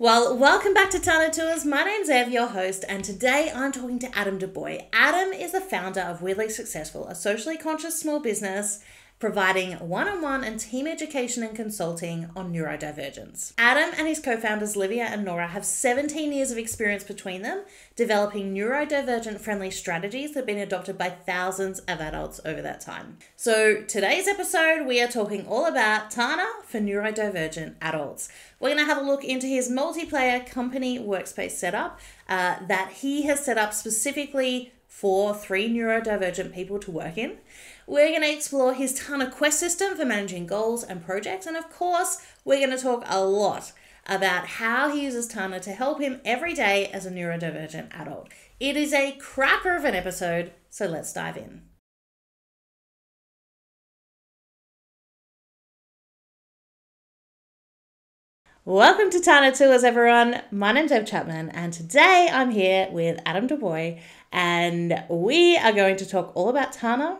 Well, welcome back to Tana Tours. My name's Ev, your host, and today I'm talking to Adam Dobay. Adam is the founder of Weirdly Successful, a socially conscious small business providing one-on-one and team education and consulting on neurodivergence. Adam and his co-founders Livia and Nora have 17 years of experience between them, developing neurodivergent-friendly strategies that have been adopted by thousands of adults over that time. So today's episode, we are talking all about Tana for neurodivergent adults. We're going to have a look into his multiplayer company workspace setup that he has set up specifically for 3 neurodivergent people to work in. We're going to explore his Tana Quest system for managing goals and projects. And of course, we're going to talk a lot about how he uses Tana to help him every day as a neurodivergent adult. It is a cracker of an episode, so let's dive in. Welcome to Tana Tours, everyone. My name's Ev Chapman, and today I'm here with Adam Dobay, and we are going to talk all about Tana,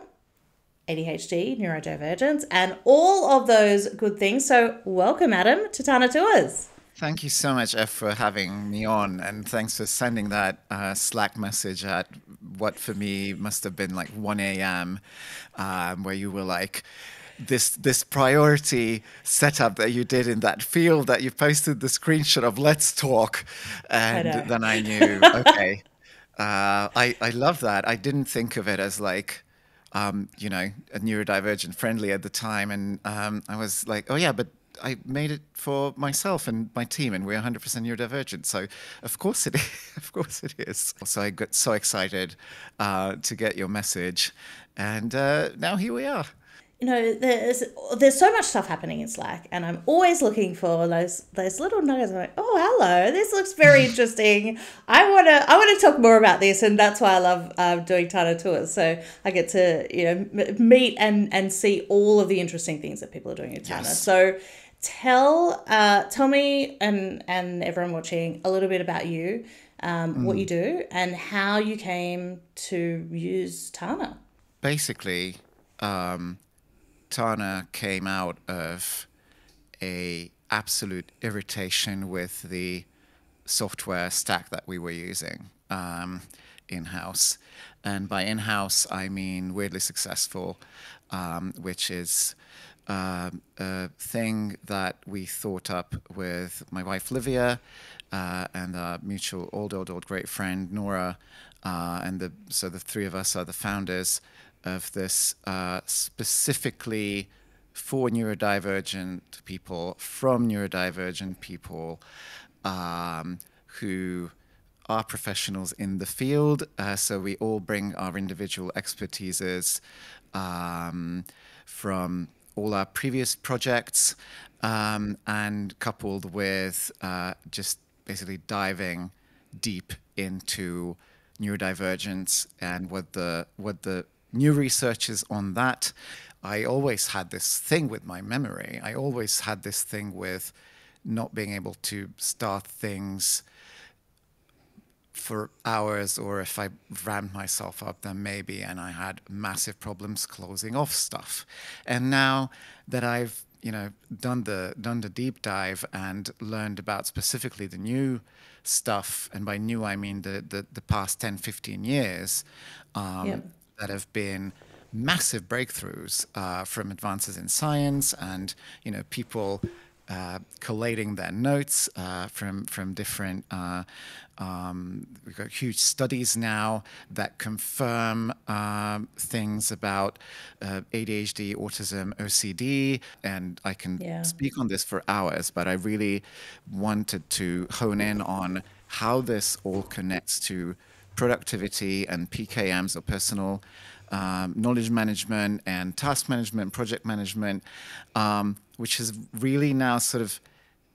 ADHD, neurodivergence, and all of those good things. So welcome, Adam, to Tana Tours. Thank you so much, Ev, for having me on, and thanks for sending that Slack message at what for me must have been like 1 a.m., where you were like, this priority setup that you did in that field that you posted the screenshot of, let's talk. And then I knew, okay, I love that. I didn't think of it as like, a neurodivergent friendly at the time. And I was like, oh yeah, but I made it for myself and my team, and we're 100% neurodivergent. So of course it is. Of course it is. So I got so excited to get your message, and now here we are. You know, there's so much stuff happening in Slack, and I'm always looking for those little nuggets. I'm like, oh, hello, this looks very interesting. I wanna talk more about this, and that's why I love doing Tana Tours. So I get to meet and see all of the interesting things that people are doing in Tana. Yes. So tell me and everyone watching a little bit about you, what you do, and how you came to use Tana. Basically, Tana came out of a absolute irritation with the software stack that we were using in-house. And by in-house, I mean Weirdly Successful, which is a thing that we thought up with my wife, Livia, and our mutual old great friend, Nora. So the 3 of us are the founders of this specifically for neurodivergent people, from neurodivergent people who are professionals in the field. So we all bring our individual expertises from all our previous projects, and coupled with just basically diving deep into neurodivergence and what the new research is on that. I always had this thing with my memory. I always had this thing with not being able to start things for hours, or if I ramped myself up, then maybe, and I had massive problems closing off stuff. And now that I've done the deep dive and learned about specifically the new stuff, and by new I mean the past 10, 15 years, that have been massive breakthroughs from advances in science, and people collating their notes from different. We've got huge studies now that confirm things about ADHD, autism, OCD, and I can speak on this for hours, but I really wanted to hone in on how this all connects to productivity and PKMs, or personal knowledge management and task management, project management, which has really now sort of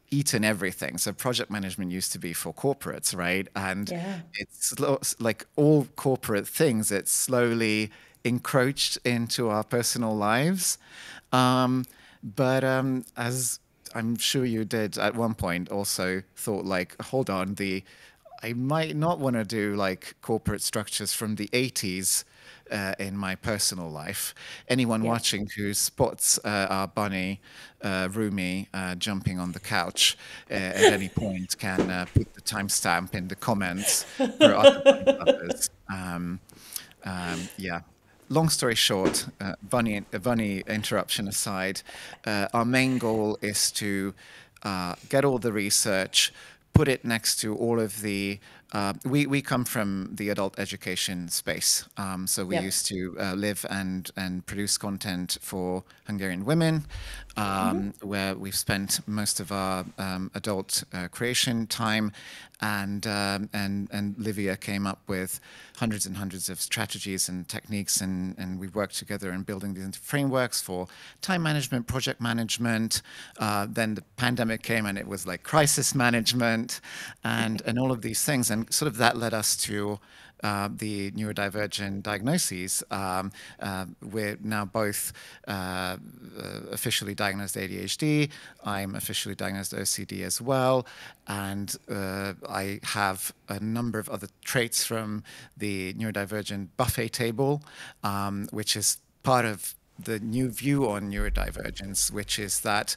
eaten everything. So project management used to be for corporates, right? And it's like all corporate things, it's slowly encroached into our personal lives. But as I'm sure you did at one point, also thought like, hold on, I might not want to do like corporate structures from the 80s in my personal life. Anyone Yeah. watching who spots our bunny, Rumi, jumping on the couch at any point can put the timestamp in the comments for other bunny lovers. Yeah. Long story short, bunny interruption aside, our main goal is to get all the research, put it next to all of the. We come from the adult education space, so we Yep. used to live and produce content for Hungarian women, where we've spent most of our adult creation time, and Livia came up with hundreds and hundreds of strategies and techniques, and we worked together in building these into frameworks for time management, project management. Then the pandemic came, and it was like crisis management, and all of these things, and sort of that led us to the neurodivergent diagnoses. We're now both officially diagnosed ADHD. I'm officially diagnosed OCD as well. And I have a number of other traits from the neurodivergent buffet table, which is part of the new view on neurodivergence, which is that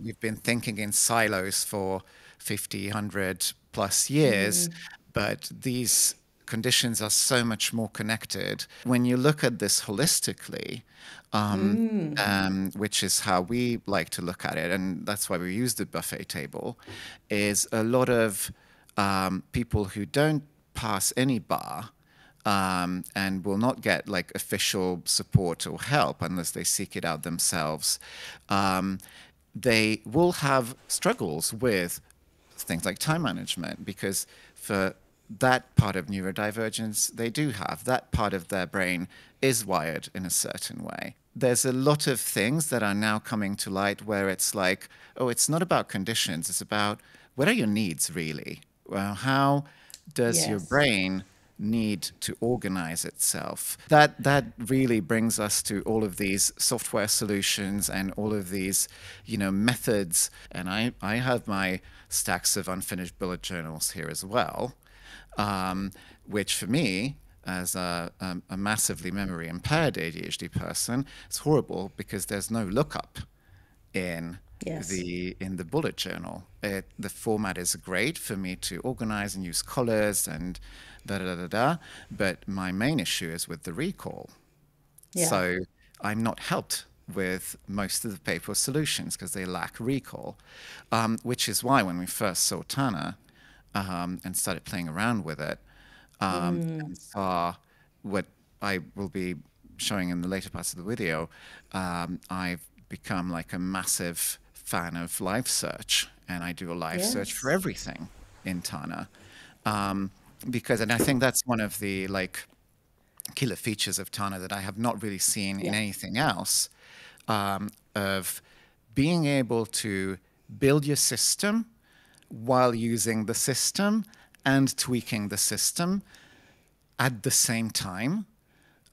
we've been thinking in silos for 50, 100 plus years, but these conditions are so much more connected. When you look at this holistically, which is how we like to look at it, and that's why we use the buffet table, is a lot of people who don't pass any bar and will not get like official support or help unless they seek it out themselves. They will have struggles with things like time management because for that part of neurodivergence, they do have that part of their brain is wired in a certain way. There's a lot of things that are now coming to light where it's like, oh, it's not about conditions, it's about what are your needs really? Well, how does your Yes. brain need to organize itself? That really brings us to all of these software solutions and all of these, methods. And I have my stacks of unfinished bullet journals here as well, which for me, as a massively memory impaired ADHD person, it's horrible because there's no lookup in Yes. the bullet journal. The format is great for me to organize and use colors and da da da da da, but my main issue is with the recall. Yeah. So I'm not helped with most of the paper solutions because they lack recall, which is why when we first saw Tana and started playing around with it, and saw what I will be showing in the later parts of the video, I've become like a massive fan of live search, and I do a live search for Yes. everything in Tana, because, and I think that's one of the like killer features of Tana that I have not really seen in Yeah. anything else, of being able to build your system while using the system and tweaking the system at the same time.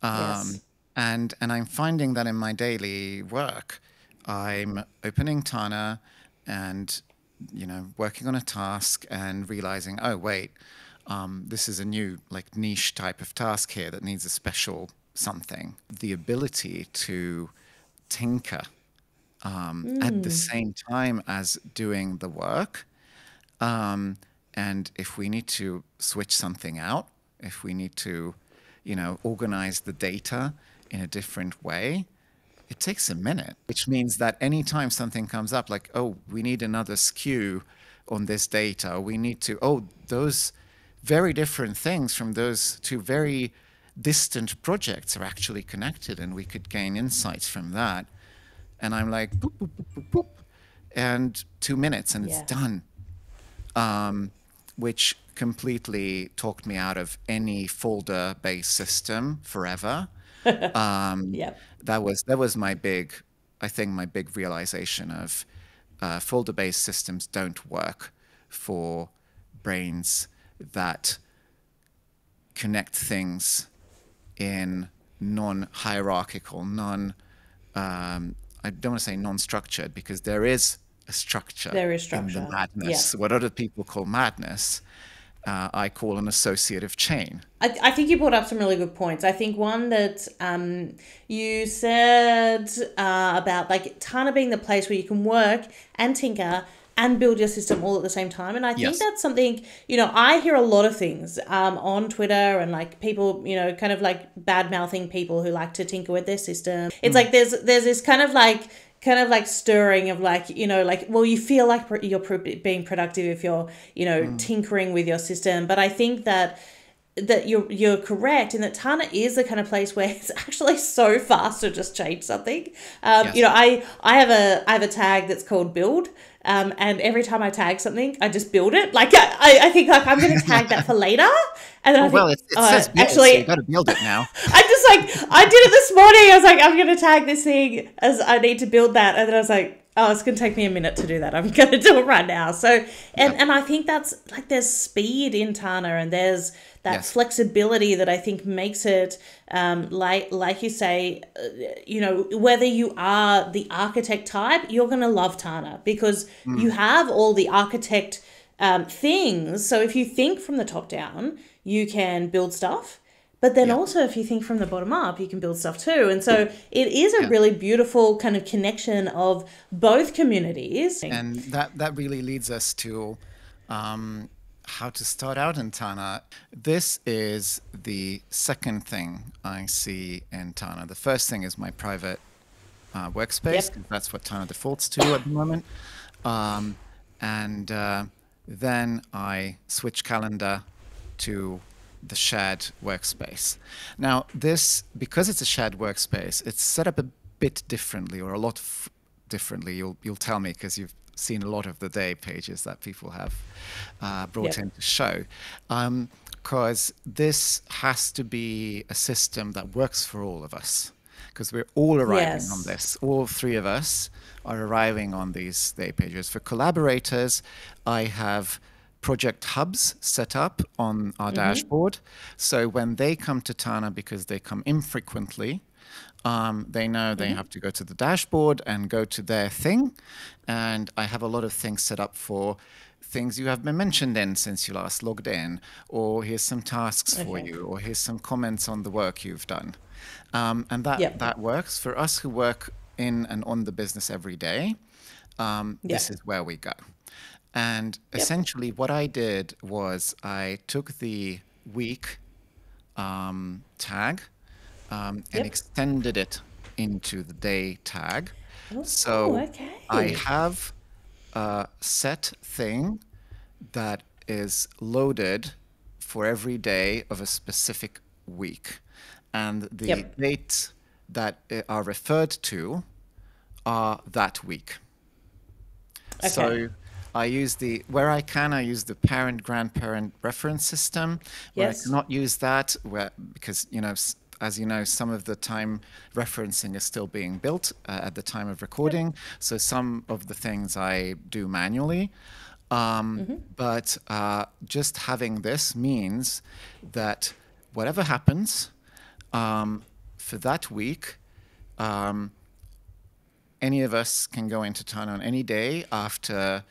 Yes. And I'm finding that in my daily work, I'm opening Tana and working on a task and realizing, oh wait, this is a new like niche type of task here that needs a special something. The ability to tinker at the same time as doing the work. And if we need to switch something out, if we need to, organize the data in a different way, it takes a minute, which means that anytime something comes up, like, oh, we need another skew on this data, we need to, oh, those very different things from those two very distant projects are actually connected, and we could gain insights from that. And I'm like, boop, boop, boop, boop, boop, and 2 minutes, and it's Yeah. done. Which completely talked me out of any folder-based system forever. Yep. That was my big, I think my big realization of folder-based systems don't work for brains that connect things in non-hierarchical, I don't want to say non-structured because there is a structure There is in the structure. Yeah. madness, what other people call madness. I call an associative chain. I think you brought up some really good points. I think one that you said about like Tana being the place where you can work and tinker and build your system all at the same time. And I think Yes. that's something, you know, I hear a lot of things on Twitter and like people, you know, kind of like bad mouthing people who like to tinker with their system. It's like there's this kind of like stirring of like, you know, like, well, you feel like you're being productive if you're, you know, tinkering with your system. But I think that you're correct in that Tana is the kind of place where it's actually so fast to just change something. Yes. You know, I have a tag that's called build. And every time I tag something, I just build it. Like I think like I'm going to tag that for later. And then Well, it says build, actually, so you got to build it now. I'm just like, I did it this morning. I was like, I'm going to tag this thing as I need to build that. And then I was like, oh, it's going to take me a minute to do that. I'm going to do it right now. So, and I think that's like, there's speed in Tana and there's that flexibility that I think makes it, like you say, you know, whether you are the architect type, you're going to love Tana because you have all the architect things. So if you think from the top down, you can build stuff. But then also if you think from the bottom up, you can build stuff too. And so it is a really beautiful kind of connection of both communities. And that really leads us to how to start out in Tana. This is the second thing I see in Tana. The first thing is my private workspace. That's what Tana defaults to at the moment. Then I switch calendar to the shared workspace. Now this, because it's a shared workspace, it's set up a bit differently, or a lot differently. You'll tell me, because you've seen a lot of the day pages that people have brought in to show. Because this has to be a system that works for all of us, because we're all arriving on this. All three of us are arriving on these day pages. For collaborators, I have project hubs set up on our dashboard. So when they come to Tana, because they come infrequently, they know they have to go to the dashboard and go to their thing. And I have a lot of things set up for things you have been mentioned in since you last logged in, or here's some tasks for you, or here's some comments on the work you've done. And that works. For us who work in and on the business every day, this is where we go. And essentially what I did was I took the week tag and extended it into the day tag. So I have a set thing that is loaded for every day of a specific week. And the dates that are referred to are that week. So I use where I can, I use the parent-grandparent reference system. Where I cannot use that, because, you know, as you know, some of the time referencing is still being built at the time of recording. So some of the things I do manually. But just having this means that whatever happens for that week, any of us can go into Tana on any day after,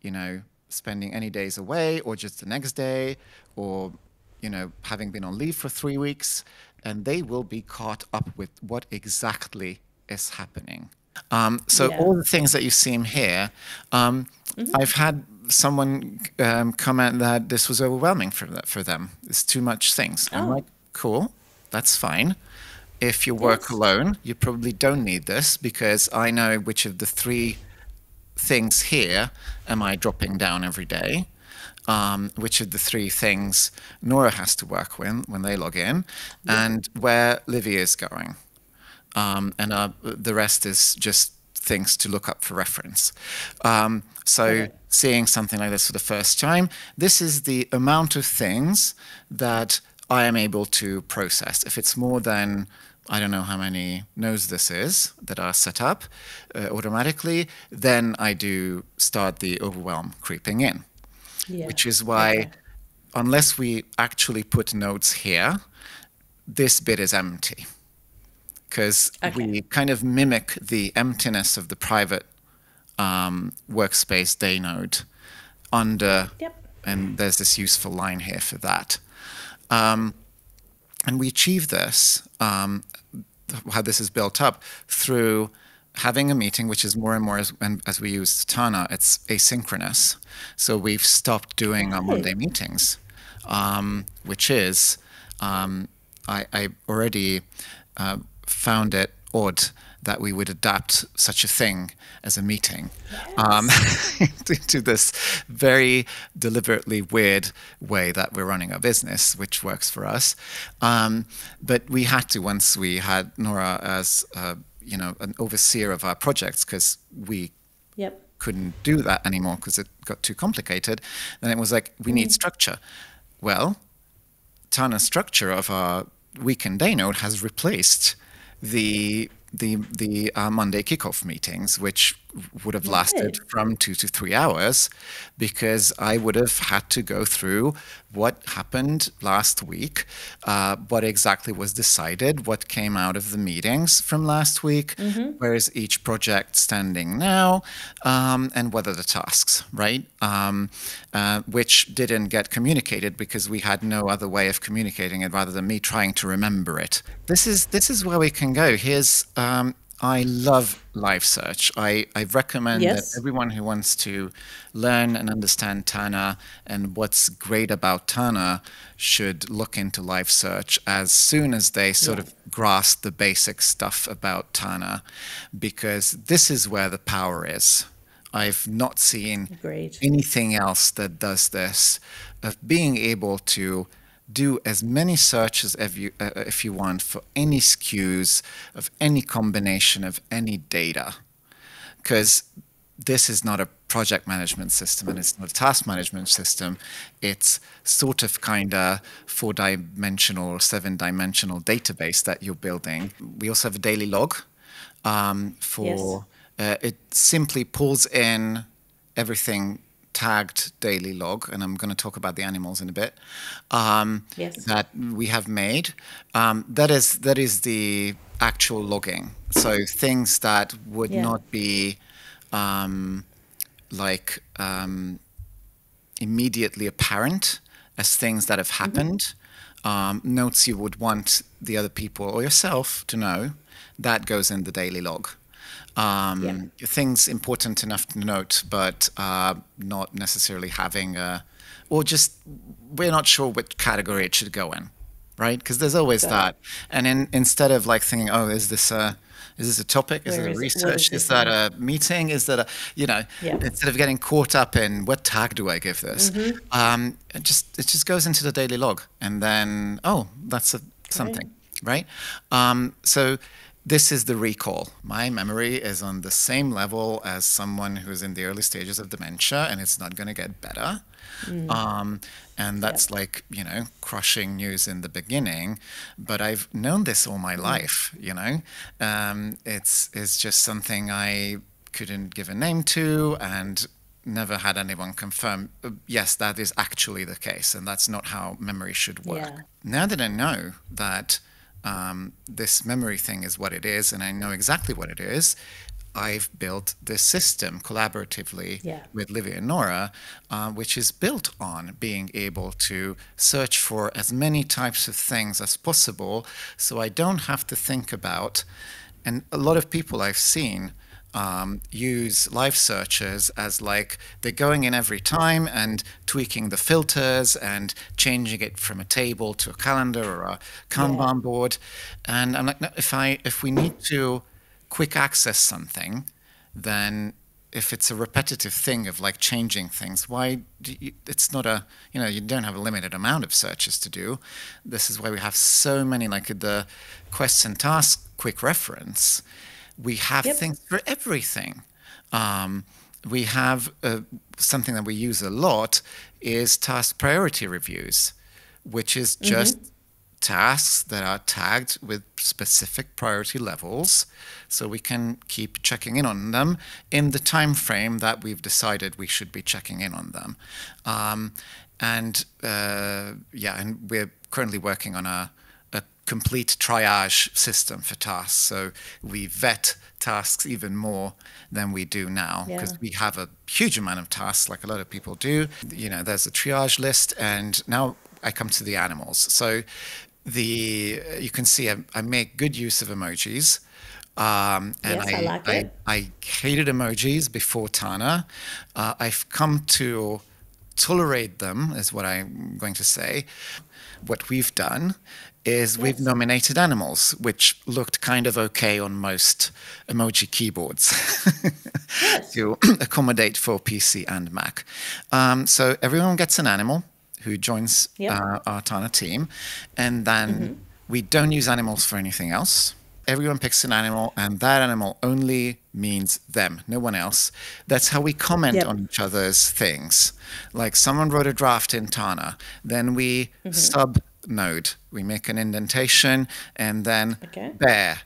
you know, spending any days away, or just the next day, or, you know, having been on leave for 3 weeks, and they will be caught up with what exactly is happening. So all the things that you see here, I've had someone comment that this was overwhelming for them. It's too much things. I'm like, cool, that's fine. If you work alone, you probably don't need this, because I know which of the 3 things here am I dropping down every day, which of the 3 things Nora has to work with when they log in, and where Livia is going. And the rest is just things to look up for reference. So seeing something like this for the first time, this is the amount of things that I am able to process. If it's more than, I don't know how many nodes this is that are set up automatically, then I do start the overwhelm creeping in. Which is why, unless we actually put nodes here, this bit is empty. Because we kind of mimic the emptiness of the private workspace day node under And there's this useful line here for that. And we achieve this, how this is built up, through having a meeting, which is more and more, as we use Tana, it's asynchronous. So we've stopped doing our Monday meetings, which is, I already found it odd that we would adapt such a thing as a meeting to this very deliberately weird way that we're running our business, which works for us. But we had to, once we had Nora as an overseer of our projects, because we couldn't do that anymore because it got too complicated. Then it was like, we need structure. Well, Tana's structure of our week and day node has replaced the Monday kickoff meetings, which would have lasted from 2 to 3 hours, because I would have had to go through what happened last week, what exactly was decided, what came out of the meetings from last week, where is each project standing now, and what are the tasks, right? Which didn't get communicated because we had no other way of communicating it rather than me trying to remember it. This is where we can go. Here's I love Live Search. I recommend that everyone who wants to learn and understand Tana and what's great about Tana should look into Live Search as soon as they sort of grasp the basic stuff about Tana, because this is where the power is. I've not seen anything else that does this, of being able to do as many searches if you want for any SKUs of any combination of any data, because this is not a project management system and it's not a task management system. It's sort of kind of 4-dimensional or 7-dimensional database that you're building. We also have a daily log it simply pulls in everything tagged daily log, and I'm going to talk about the animals in a bit, that we have made. That is the actual logging. So things that would not be immediately apparent as things that have happened, notes you would want the other people or yourself to know, that goes in the daily log. Things important enough to note, but not necessarily having or just we're not sure which category it should go in, right? Because there's always that. And instead of like thinking, oh, is this a topic? Is it a research? Is that a meeting? Is that instead of getting caught up in what tag do I give this, it just goes into the daily log, and then that's something, right? So this is the recall. My memory is on the same level as someone who's in the early stages of dementia, and it's not going to get better. And that's crushing news in the beginning, but I've known this all my life, it's just something I couldn't give a name to and never had anyone confirm, yes, that is actually the case, and that's not how memory should work. Now that I know that this memory thing is what it is, and I know exactly what it is, I've built this system collaboratively with Livia and Nora, which is built on being able to search for as many types of things as possible, so I don't have to think about, and a lot of people I've seen use live searches as like they're going in every time and tweaking the filters and changing it from a table to a calendar or a Kanban board. And I'm like, no, if we need to quick access something, then if it's a repetitive thing of like changing things, why it's not a, you don't have a limited amount of searches to do. This is why we have so many, like the quests and tasks quick reference. We have things for everything. We have something that we use a lot is task priority reviews, which is just tasks that are tagged with specific priority levels, so we can keep checking in on them in the time frame that we've decided we should be checking in on them. And we're currently working on a complete triage system for tasks. So we vet tasks even more than we do now because we have a huge amount of tasks, like a lot of people do. You know, there's a triage list, and now I come to the animals. So you can see I make good use of emojis. And yes, I like it. I hated emojis before Tana. I've come to tolerate them, is what I'm going to say. What we've done is we've nominated animals, which looked kind of okay on most emoji keyboards to accommodate for PC and Mac. So everyone gets an animal who joins our Tana team, and then we don't use animals for anything else. Everyone picks an animal, and that animal only means them, no one else. That's how we comment on each other's things. Like someone wrote a draft in Tana, then we sub-node. We make an indentation, and then bear,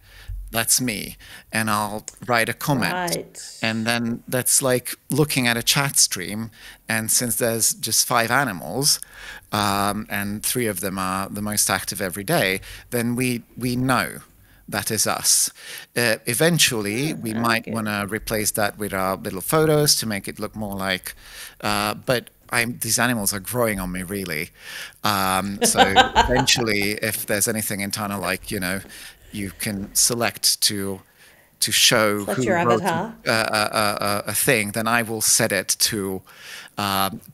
that's me. And I'll write a comment. Right. And then that's like looking at a chat stream. And since there's just 5 animals, and 3 of them are the most active every day, then we know that is us. Eventually, we might want to replace that with our little photos to make it look more like, but these animals are growing on me, really. So eventually, if there's anything in Tana, like, you know, you can select to show who wrote a thing, then I will set it to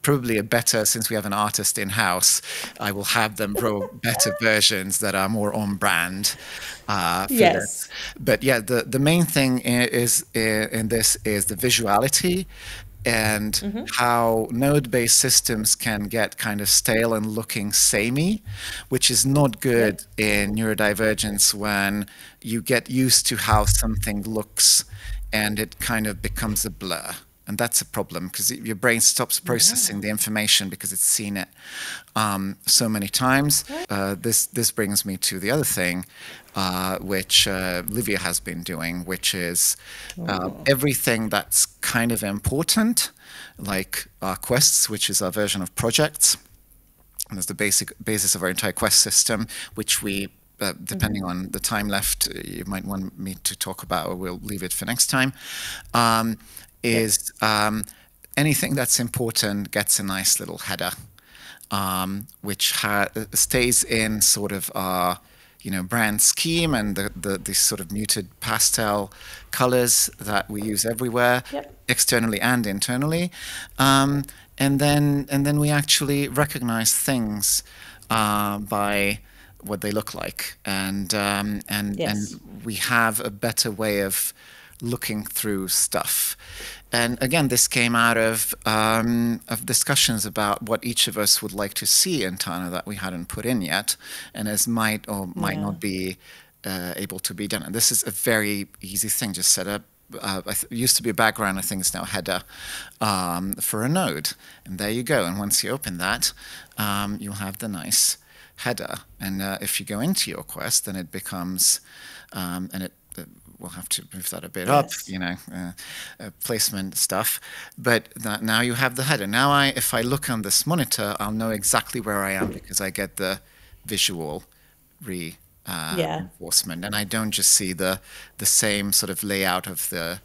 probably a better, since we have an artist in-house, I will have them draw better versions that are more on brand. Yes. But yeah, the main thing is in this is the visuality and how node-based systems can get kind of stale and looking samey, which is not good in neurodivergence when you get used to how something looks and it kind of becomes a blur. And that's a problem because your brain stops processing the information because it's seen it so many times. This brings me to the other thing, which Livia has been doing, which is everything that's kind of important, like our quests, which is our version of projects. And that's the basis of our entire quest system, which we, depending on the time left, you might want me to talk about, or we'll leave it for next time. Is anything that's important gets a nice little header, which stays in sort of our, you know, brand scheme and the sort of muted pastel colors that we use everywhere, externally and internally, and then we actually recognize things by what they look like, and we have a better way of looking through stuff. And again, this came out of discussions about what each of us would like to see in Tana that we hadn't put in yet, and as might or might not be able to be done. And this is a very easy thing. Just set up. It used to be a background. I think it's now a header for a node, and there you go. And once you open that, you'll have the nice header. And if you go into your quest, then it becomes we'll have to move that a bit up, you know, placement stuff. But now you have the header. Now if I look on this monitor, I'll know exactly where I am because I get the visual reinforcement, and I don't just see the same sort of layout of the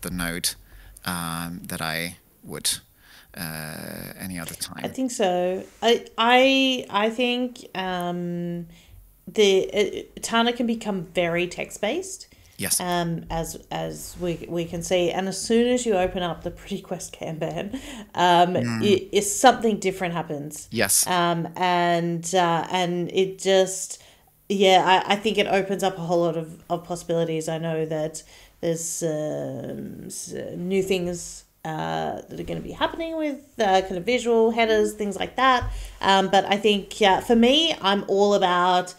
node that I would any other time. I think so. I think the Tana can become very text-based. Yes. As we can see, and as soon as you open up the Pretty Quest Kanban, something different happens. Yes. And it just, I think it opens up a whole lot of possibilities. I know that there's new things that are going to be happening with kind of visual headers, things like that. But I think for me, I'm all about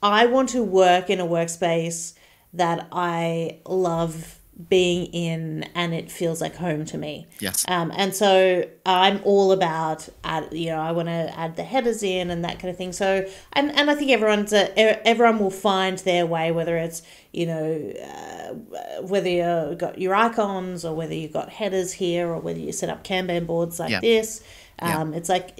I want to work in a workspace that I love being in and it feels like home to me. Yes. And so I'm all about I want to add the headers in and that kind of thing. So and I think everyone will find their way, whether it's whether you got your icons or whether you got headers here or whether you set up Kanban boards like this. It's like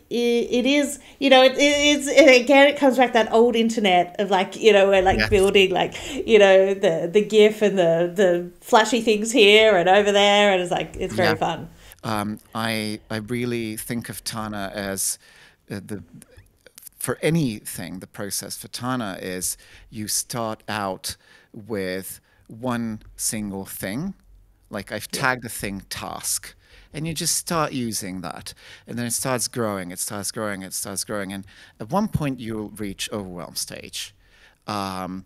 it is, you know, it's again, it comes back that old internet of like, you know, we're like building like, you know, the GIF and the flashy things here and over there, and it's like it's very fun. I really think of Tana as for anything, the process for Tana is you start out with one single thing. Like I've tagged a thing task, and you just start using that. And then it starts growing, it starts growing, it starts growing. And at one point you'll reach overwhelm stage. And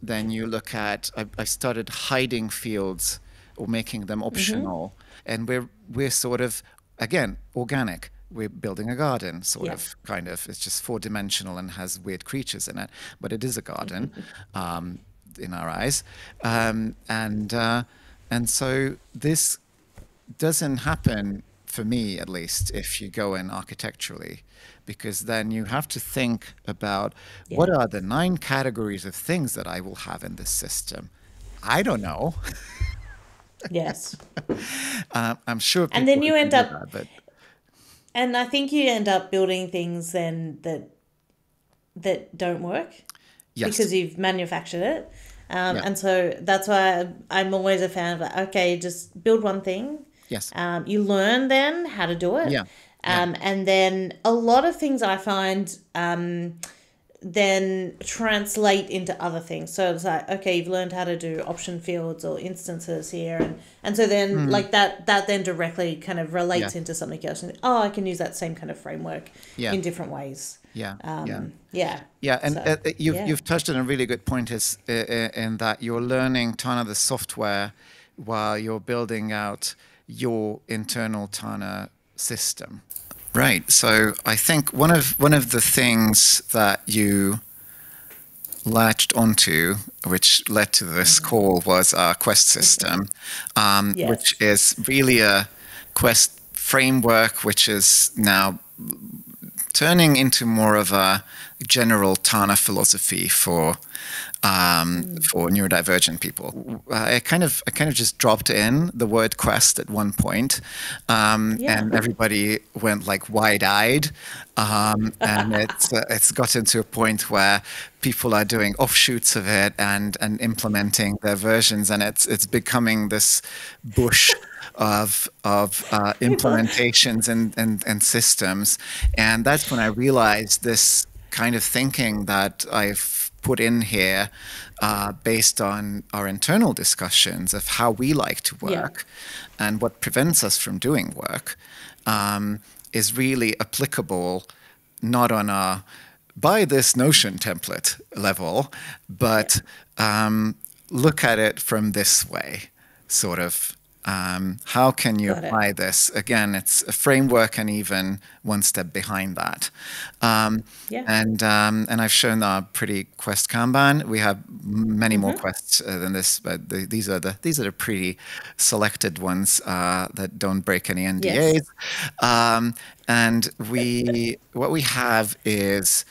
then you look at, I started hiding fields or making them optional. And we're sort of, again, organic. We're building a garden, sort of, kind of. It's just 4-dimensional and has weird creatures in it, but it is a garden in our eyes. And so this doesn't happen, for me at least, if you go in architecturally, because then you have to think about what are the 9 categories of things that I will have in this system. I don't know. Yes. I'm sure people And then you can end do up, that, but and I think you end up building things then that don't work because you've manufactured it. And so that's why I'm always a fan of like, okay, just build one thing. Yes. You learn then how to do it. And then a lot of things I find then translate into other things. So it's like, okay, you've learned how to do option fields or instances here. And so then like that then directly kind of relates into something else. And, I can use that same kind of framework in different ways. And so, you've touched on a really good point is in that you're learning Tana the software while you're building out your internal Tana system. Right. So I think one of the things that you latched onto, which led to this call, was our Quest system, which is really a Quest framework, which is now turning into more of a general Tana philosophy for neurodivergent people. I kind of just dropped in the word quest at one point, and everybody went like wide-eyed, and it's gotten to a point where people are doing offshoots of it and implementing their versions, and it's becoming this bush of implementations and systems. And that's when I realized this kind of thinking that I've put in here based on our internal discussions of how we like to work and what prevents us from doing work is really applicable not on a buy this Notion template level, but look at it from this way, sort of. How can you apply this? Again, it's a framework and even one step behind that. And I've shown our pretty Quest Kanban. We have many more quests than this, but these are the pretty selected ones that don't break any NDAs. And what we have is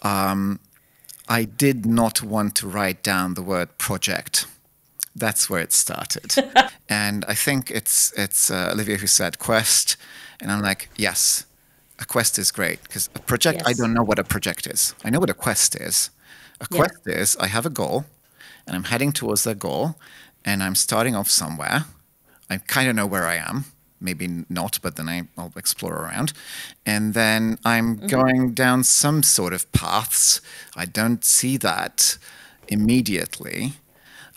I did not want to write down the word project. That's where it started. And I think it's Livia who said quest. And I'm like, yes, a quest is great. Because a project, I don't know what a project is. I know what a quest is. A quest is I have a goal, and I'm heading towards that goal, and I'm starting off somewhere. I kind of know where I am. Maybe not, but then I'll explore around. And then I'm going down some sort of paths. I don't see that immediately.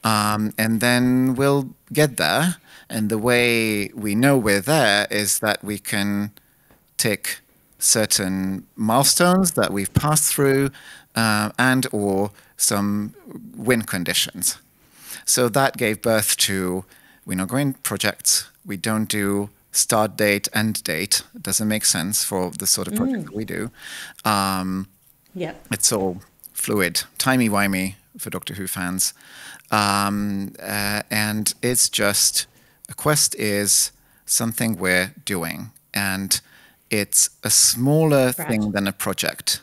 And then we'll get there. And the way we know we're there is that we can tick certain milestones that we've passed through and or some win conditions. So that gave birth to, we're not going projects. We don't do start date, end date. It doesn't make sense for the sort of project that we do. It's all fluid, timey-wimey for Doctor Who fans. And it's just, a quest is something we're doing. And it's a smaller thing than a project.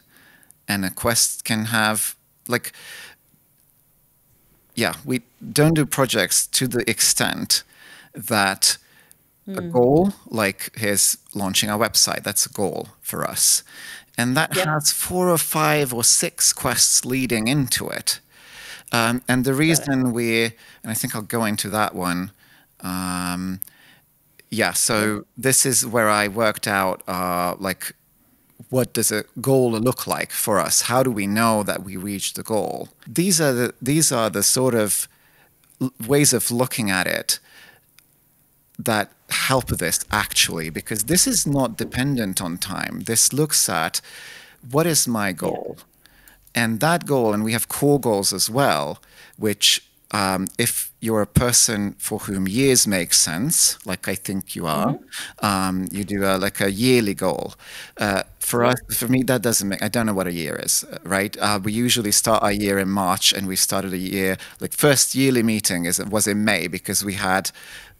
And a quest can have, like, we don't do projects to the extent that a goal, like here's launching our website. That's a goal for us. And that has 4 or 5 or 6 quests leading into it. And the reason and I think I'll go into that one. So this is where I worked out, like, what does a goal look like for us? How do we know that we reached the goal? These are the sort of ways of looking at it that help this actually, because this is not dependent on time. This looks at what is my goal? And that goal, and we have core goals as well, which if you're a person for whom years make sense, like I think you are, you do like a yearly goal. For me, that doesn't make, I don't know what a year is, right? We usually start our year in March, and we started a year, like first yearly meeting was in May, because we had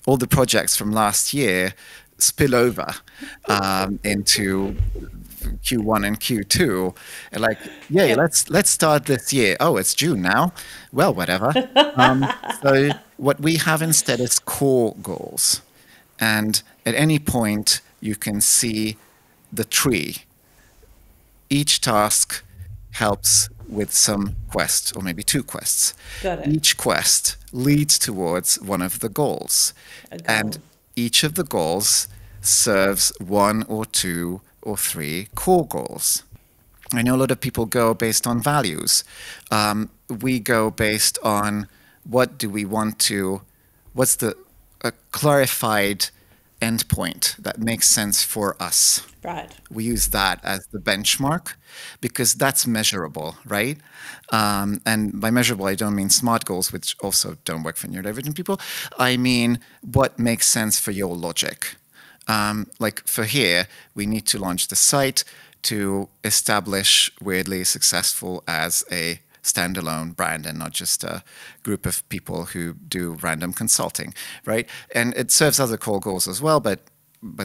all the projects from last year spill over into Q1 and Q2, and like, let's start this year. Oh, it's June now. Well, whatever. So what we have instead is core goals, and at any point you can see the tree. Each task helps with some quest, or maybe 2 quests. Got it. Each quest leads towards one of the goals, and each of the goals serves 1 or 2 or 3 core goals. I know a lot of people go based on values. We go based on what do we want to, what's the clarified endpoint that makes sense for us. Right. We use that as the benchmark because that's measurable, right? And by measurable, I don't mean SMART goals, which also don't work for neurodivergent people. I mean what makes sense for your logic. Like for here, we need to launch the site to establish Weirdly Successful as a standalone brand and not just a group of people who do random consulting, right? And it serves other core goals as well, but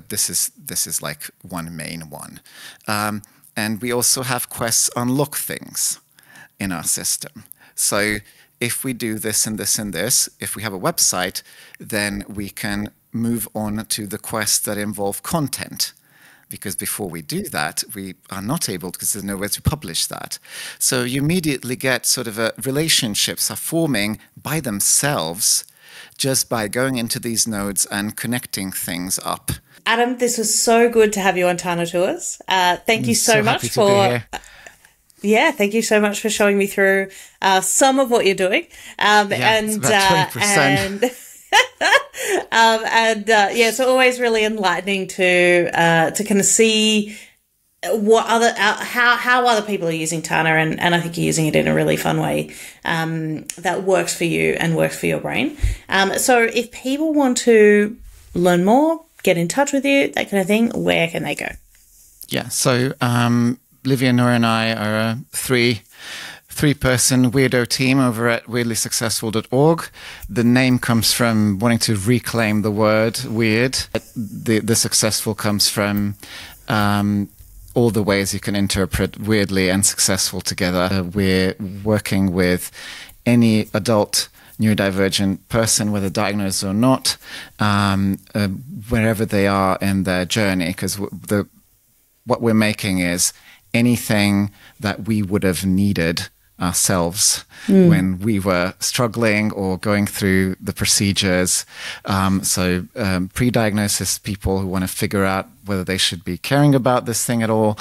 this is like one main one. And we also have quests unlock things in our system. So if we do this and this and this, if we have a website, then we can move on to the quests that involve content. Because before we do that, we are not able, because there's nowhere to publish that. So you immediately get sort of relationships are forming by themselves just by going into these nodes and connecting things up. Adam, this was so good to have you on Tana Tours. Thank you so much for... thank you so much for showing me through some of what you're doing. It's about 20%. It's always really enlightening to kind of see what how other people are using Tana, and I think you're using it in a really fun way that works for you and works for your brain. So if people want to learn more, get in touch with you, that kind of thing, where can they go? Yeah, so Livia, Nora and I are a three-person weirdo team over at weirdlysuccessful.org. The name comes from wanting to reclaim the word weird. The successful comes from all the ways you can interpret weirdly and successful together. We're working with any adult neurodivergent person, whether diagnosed or not, wherever they are in their journey, because what we're making is anything that we would have needed ourselves when we were struggling or going through the procedures. Pre-diagnosis people who want to figure out whether they should be caring about this thing at all,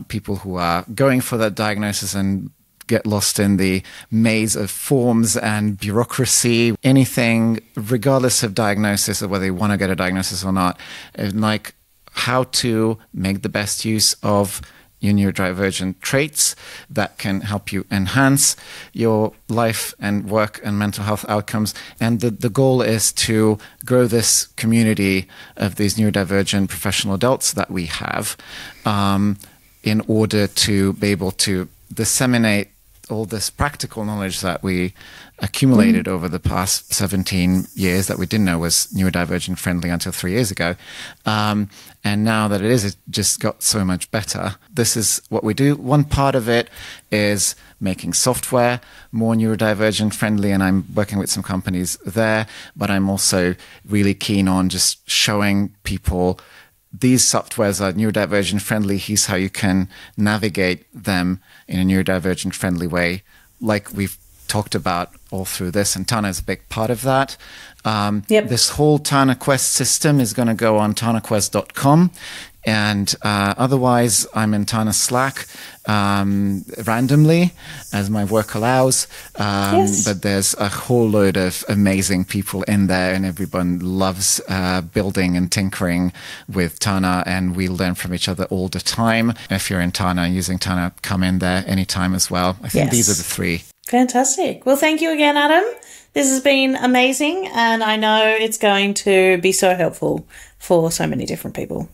people who are going for that diagnosis and get lost in the maze of forms and bureaucracy, anything, regardless of diagnosis or whether you want to get a diagnosis or not, like how to make the best use of your neurodivergent traits that can help you enhance your life and work and mental health outcomes. And the goal is to grow this community of these neurodivergent professional adults that we have in order to be able to disseminate all this practical knowledge that we accumulated over the past 17 years that we didn't know was neurodivergent friendly until 3 years ago. And now that it is, it just got so much better. This is what we do. One part of it is making software more neurodivergent friendly, and I'm working with some companies there, but I'm also really keen on just showing people these softwares are neurodivergent friendly. Here's how you can navigate them in a neurodivergent friendly way, like we've talked about all through this. And Tana is a big part of that. This whole Tana Quest system is going to go on tanaquest.com. And otherwise, I'm in Tana Slack randomly as my work allows. But there's a whole load of amazing people in there, and everyone loves building and tinkering with Tana, and we learn from each other all the time. If you're in Tana, using Tana, come in there anytime as well. I think these are the three. Fantastic. Well, thank you again, Adam. This has been amazing, and I know it's going to be so helpful for so many different people.